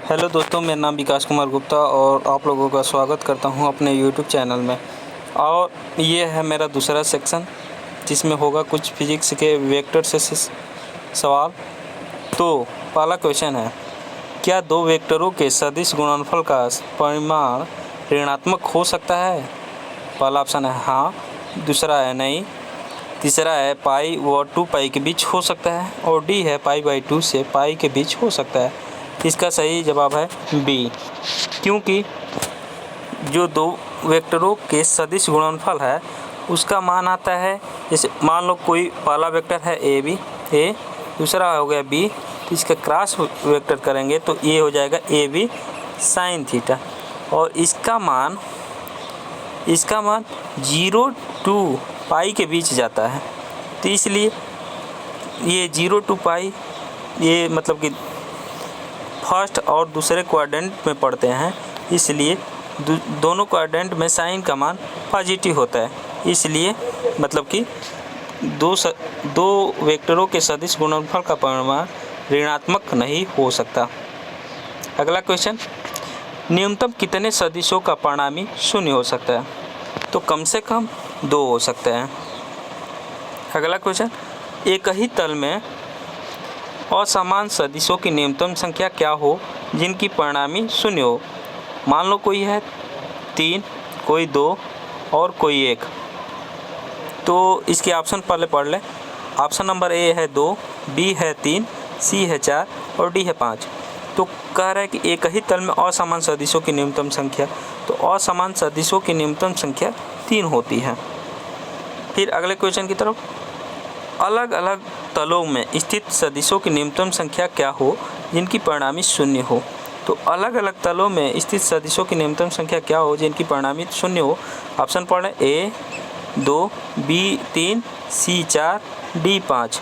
Hello दोस्तों, मेरा नाम विकास कुमार गुप्ता और आप लोगों का स्वागत करता हूं अपने यूट्यूब चैनल में। और ये है मेरा दूसरा सेक्शन जिसमें होगा कुछ फिजिक्स के वेक्टर से सवाल। तो पहला क्वेश्चन है, क्या दो वेक्टरों के सदिश गुणनफल का परिमाण ऋणात्मक हो सकता है? पहला ऑप्शन है हाँ, दूसरा है नहीं, तीसरा है पाई व 2 पाई के बीच हो सकता है और डी है पाई/2 से पाई के बीच हो सकता है। इसका सही जवाब है बी, क्योंकि जो दो वेक्टरों के सदिश गुणनफल है उसका मान आता है, जैसे मान लो कोई पहला वेक्टर है ए, दूसरा हो गया बी, तो इसका क्रॉस वेक्टर करेंगे तो ये हो जाएगा ए बी साइन थीटा, और इसका मान 0 to पाई के बीच जाता है। तो इसलिए ये 0 to पाई, ये मतलब कि फर्स्ट और दूसरे क्वाड्रेंट में पढ़ते हैं, इसलिए दोनों क्वाड्रेंट में साइन का मान पॉजिटिव होता है। इसलिए मतलब कि दो वेक्टरों के सदिश गुणनफल का परिमाण ऋणात्मक नहीं हो सकता। अगला क्वेश्चन, न्यूनतम कितने सदिशों का परिणामी शून्य हो सकता है? तो कम से कम 2 हो सकते हैं। अगला क्वेश्चन, एक ही तल में असमान सदिशों की न्यूनतम संख्या क्या हो जिनकी परिणामी शून्य हो? मान लो कोई है 3, कोई 2 और कोई 1। तो इसके ऑप्शन पहले पढ़ लें। ऑप्शन नंबर ए है 2, बी है 3, सी है 4 और डी है 5। तो कह रहा है कि एक ही तल में असमान सदिशों की न्यूनतम संख्या, तो असमान सदिशों की न्यूनतम संख्या 3 होती है। फिर अगले क्वेश्चन की तरफ, अलग अलग तलों में स्थित सदिशों की न्यूनतम संख्या क्या हो जिनकी परिणामी शून्य हो? तो अलग अलग तलों में स्थित सदिशों की न्यूनतम संख्या क्या हो जिनकी परिणामी शून्य हो? ऑप्शन पढ़ें, ए 2, बी 3, सी 4, डी 5।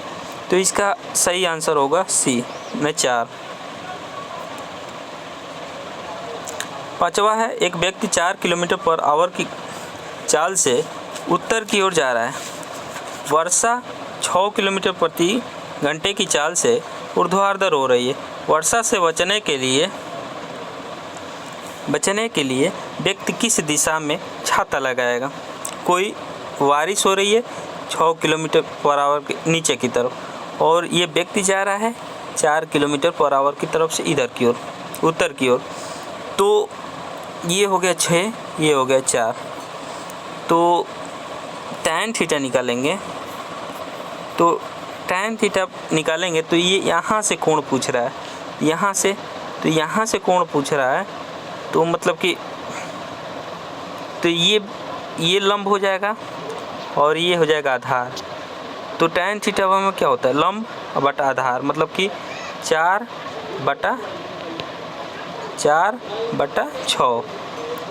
तो इसका सही आंसर होगा सी में 4। पांचवा है, एक व्यक्ति 4 किलोमीटर पर आवर की चाल से उत्तर की ओर जा रहा है। वर्षा 6 किलोमीटर प्रति घंटे की चाल से ऊर्ध्वाधर हो रही है। वर्षा से बचने के लिए व्यक्ति किस दिशा में छाता लगाएगा? कोई बारिश हो रही है 6 किलोमीटर पर आवर के नीचे की तरफ, और ये व्यक्ति जा रहा है 4 किलोमीटर पर आवर की तरफ से इधर की ओर, उत्तर की ओर। तो ये हो गया 6, ये हो गया 4। तो tan थीटा निकालेंगे, तो tan थीटा निकालेंगे तो ये यहाँ से कोण पूछ रहा है, यहाँ से कोण पूछ रहा है, तो मतलब कि तो ये लंब हो जाएगा और ये हो जाएगा आधार। तो tan थीटा में क्या होता है, लंब बटा आधार, मतलब कि 4/6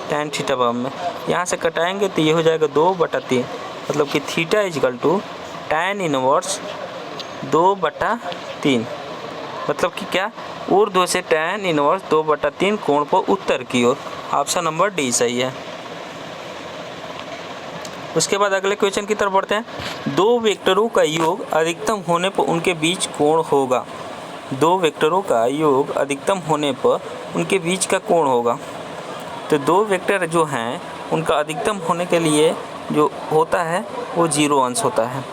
tan थीटा में यहाँ से कटाएंगे तो ये हो जाएगा 2/3, मतलब कि theta equal to tan inverse 2/3, मतलब कि क्या, ऊर्ध्व से tan इनवर्स 2/3 कोण पर उत्तर की ओर। ऑप्शन नंबर डी सही है। उसके बाद अगले क्वेश्चन की तरफ बढ़ते हैं। दो वेक्टरों का योग अधिकतम होने पर उनके बीच कोण होगा। दो वेक्टरों का योग अधिकतम होने पर उनके बीच का कोण होगा। तो दो वेक्टर जो हैं उनका अधिकतम होने के लिए जो होता है वो 0 अंश होता है।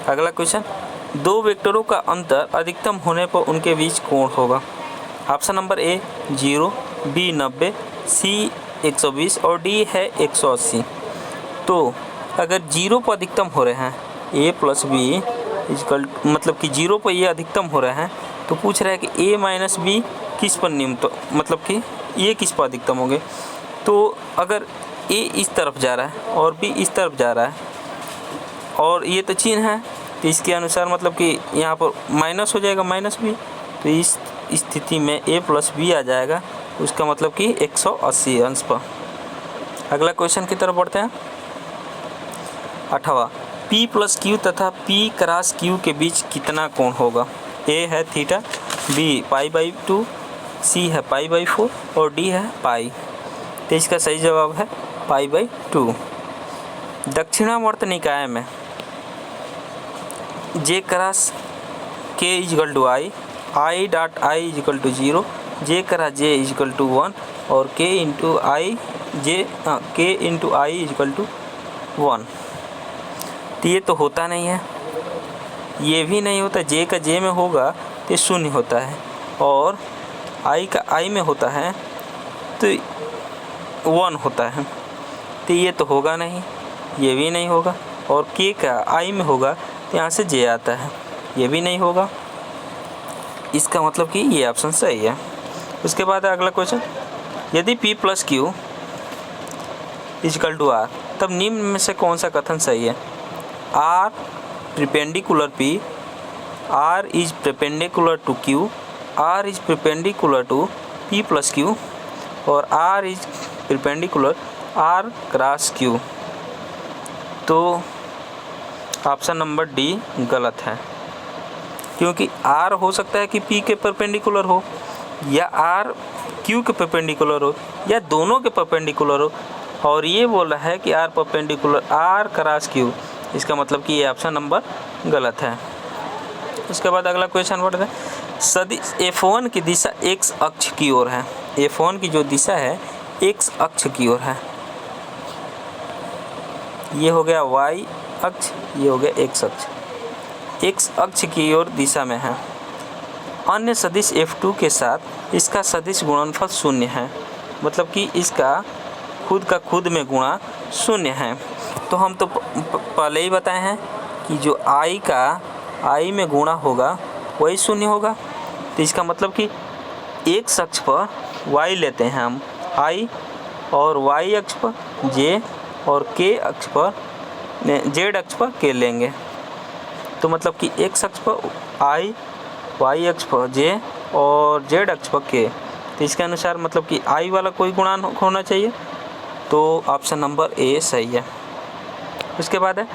अगला क्वेश्चन, दो वेक्टरों का अंतर अधिकतम होने पर उनके बीच कोण होगा। ऑप्शन नंबर ए 0, बी 90, सी 120 और डी है 180। तो अगर 0 पर अधिकतम हो रहे हैं a + b इजकल, मतलब कि 0 पर ये अधिकतम हो रहे हैं, तो पूछ रहा है कि a - b किस पर न्यूनतम, मतलब कि ये किस पर अधिकतम होंगे। तो अगर a इस तरफ जा रहा है और b इस तरफ जा रहा है और ये तो चिन्ह है, तो इसके अनुसार मतलब कि यहाँ पर माइनस हो जाएगा -b, तो इस स्थिति में a + b आ जाएगा, उसका मतलब कि 180 अंश पर। अगला क्वेश्चन की तरफ बढ़ते हैं। 8वां, P + Q तथा P × Q के बीच कितना कोण होगा? A है थीटा, B पाई/2, C है पाई/4 और D है पाई। तो इसका सही जवाब है पाई/2। दक्षिणावर्त निकाय में J × K = I, I.I = 0 जे करा जे इजकल टू 1 और k into i equal to 1। तो ये तो होता नहीं है, ये भी नहीं होता। जे का जे में होगा तो 0 होता है, और आई का आई में होता है तो 1 होता है। तो ये तो होगा नहीं, ये भी नहीं होगा। और k का आई में होगा तो यहाँ से जे आता है, ये भी नहीं होगा। इसका मतलब कि ये ऑप्शन सही है। उसके बाद अगला क्वेश्चन, यदि p plus Q is equal to R, तब निम्न में से कौन सा कथन सही है? R perpendicular p, R is perpendicular to q, R is perpendicular to p plus Q, और R is perpendicular are cross Q. तो ऑप्शन नंबर डी गलत है, क्योंकि आर हो सकता है कि p के परपेंडिकुलर हो, या आर q के परपेंडिकुलर हो, या दोनों के परपेंडिकुलर हो। और ये बोल रहा है कि r perpendicular are cross q, इसका मतलब कि ये ऑप्शन नंबर गलत है। उसके बाद अगला क्वेश्चन बढ़ता है, सदिश F1 की दिशा x अक्ष की ओर है। F1 की जो दिशा है x अक्ष की ओर है। ये हो गया y अक्ष, ये हो गया x अक्ष। x अक्ष की ओर दिशा में है। अन्य सदिश F2 के साथ इसका सदिश गुणनफल 0 है, मतलब कि इसका खुद का खुद में गुणा 0 है। तो हम तो पहले ही बताए हैं कि जो i का i में गुणा होगा वही 0 होगा। तो इसका मतलब कि x अक्ष पर y लेते हैं हम i, और y अक्ष पर j, और k अक्ष पर z अक्ष पर k लेंगे। तो मतलब कि x अक्ष पर i, y अक्ष पर j और z अक्ष पर k। तो इसके अनुसार मतलब कि i वाला कोई गुणान होना चाहिए। तो ऑप्शन नंबर ए सही है। उसके बाद है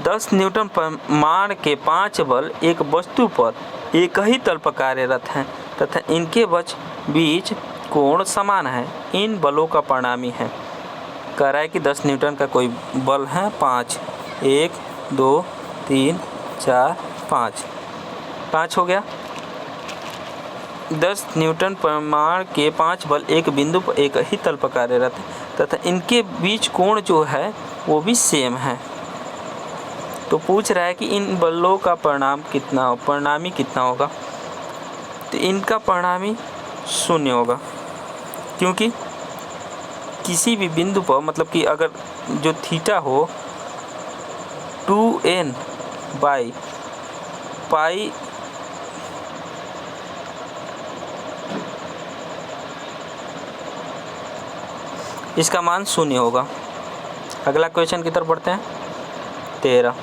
10 न्यूटन परिमाण के 5 बल एक वस्तु पर एक ही तल पर कार्यरत हैं तथा इनके बीच कोण समान है। इन बलों का परिणामी है। कह रहा है कि 10 न्यूटन का कोई बल है 5, 1 2 3 4 5 हो गया। 10 न्यूटन परिमाण के 5 बल एक बिंदु पर एक ही तल पर कार्यरत है तथा इनके बीच कोण जो है वो भी सेम है। तो पूछ रहा है कि इन बलों का परिणामी कितना होगा। तो इनका परिणामी 0 होगा, क्योंकि किसी भी बिंदु पर मतलब कि अगर जो थीटा हो 2n बाई पाई इसका मान 0 होगा। अगला क्वेश्चन की तरफ बढ़ते हैं। 13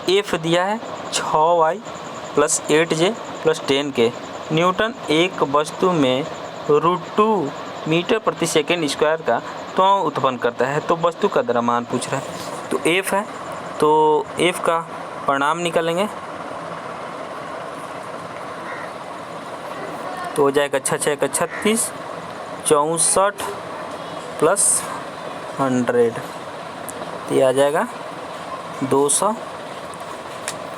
एफ दिया है 6y plus 8j plus 10k Newton एक वस्तु में √2 मीटर प्रति सेकेंड स्क्वायर का त्वरण उत्पन्न करता है। तो वस्तु का द्रव्यमान पूछ रहा है। तो एफ है, तो एफ का परिणाम निकालेंगे तो हो जाएगा 6 6 का 36, 64 प्लस 100, तो ये आ जाएगा 200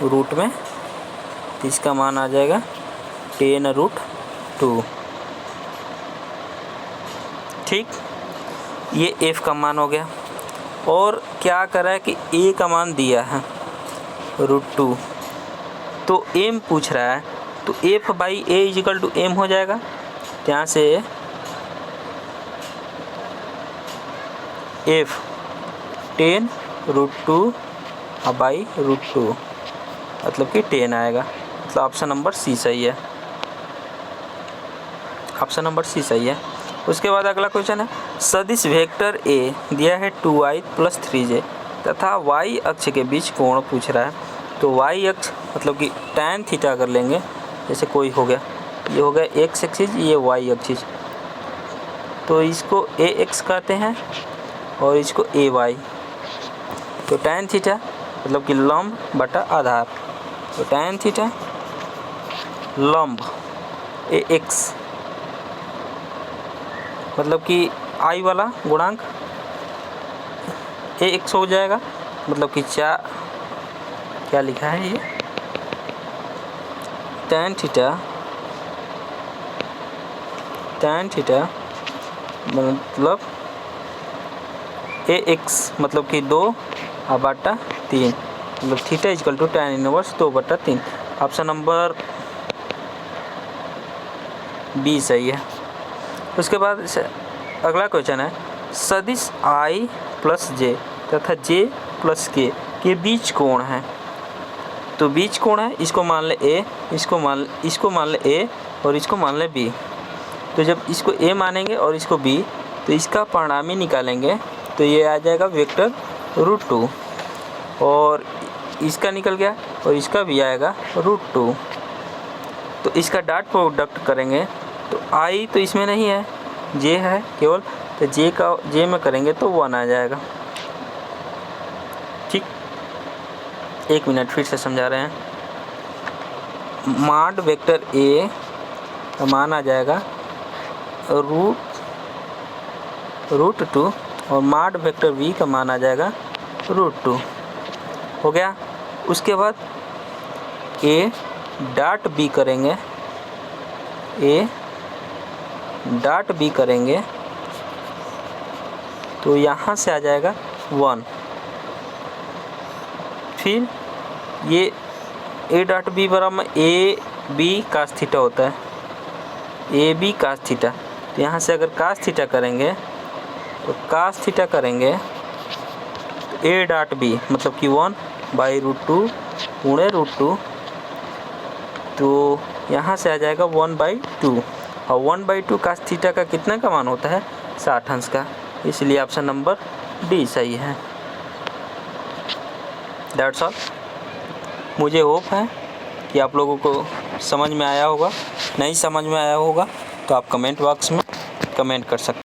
रूट में। तो इसका मान आ जाएगा 10√2। ठीक, ये f का मान हो गया। और क्या करा है कि a का मान दिया है √2, तो m पूछ रहा है। तो f by a equal to m हो जाएगा। यहाँ से f 10√2 बाई √2 मतलब कि 10 आएगा। तो ऑप्शन नंबर सी सही है। ऑप्शन नंबर सी सही है। उसके बाद अगला क्वेश्चन है, सदिश वेक्टर ए दिया है 2y प्लस 3j तथा y अक्ष के बीच कोण पूछ रहा है। तो y अक्ष मतलब कि tan थीटा कर लेंगे। जैसे कोई हो गया, ये हो गया x एक्सिस, ये y एक्सिस, तो इसको ax कहते हैं और इसको ay। तो tan थीटा मतलब कि लंब बटा आधार, तो tan थीटा लंब ax मतलब कि i वाला गुणांक ax हो जाएगा। मतलब कि क्या लिखा है ये, tan थीटा tan थीटा मतलब ax मतलब कि 2/3 मतलब theta equal to tan inverse 2/3। Option number B सही है। उसके बाद अगला क्वेश्चन है, सदिश i प्लस j तथा j प्लस के बीच कोण है। तो बीच कोण है, इसको मान ले a, इसको मान ले a और इसको मान ले b। तो जब इसको a मानेंगे और इसको b, तो इसका परिणामी निकालेंगे तो ये आ जाएगा वेक्टर √2 और इसका निकल गया और इसका भी आएगा √2। तो इसका डॉट प्रोडक्ट करेंगे तो i तो इसमें नहीं है, j है केवल, तो j में करेंगे तो 1 आ जाएगा। ठीक, 1 मिनट फिर से समझा रहे हैं। मॉड वेक्टर a का मान आ जाएगा √2 और मॉड वेक्टर v का मान आ जाएगा √2। हो गया। उसके बाद a डॉट b करेंगे तो यहाँ से आ जाएगा 1। फिर ये a डॉट b बराबर ab cos थीटा होता है, ab cos थीटा। तो यहाँ से अगर cos थीटा करेंगे तो cos थीटा करेंगे तो a डॉट b मतलब कि 1/√2 गुणे √2, तो यहाँ से आ जाएगा 1/2 और 1/2 cos थीटा का कितना का मान होता है 60 अंश का, इसलिए ऑप्शन नंबर डी सही है। That's all. मुझे होप है कि आप लोगों को समझ में आया होगा। नहीं समझ में आया होगा तो आप कमेंट बॉक्स में कमेंट कर सकते हैं।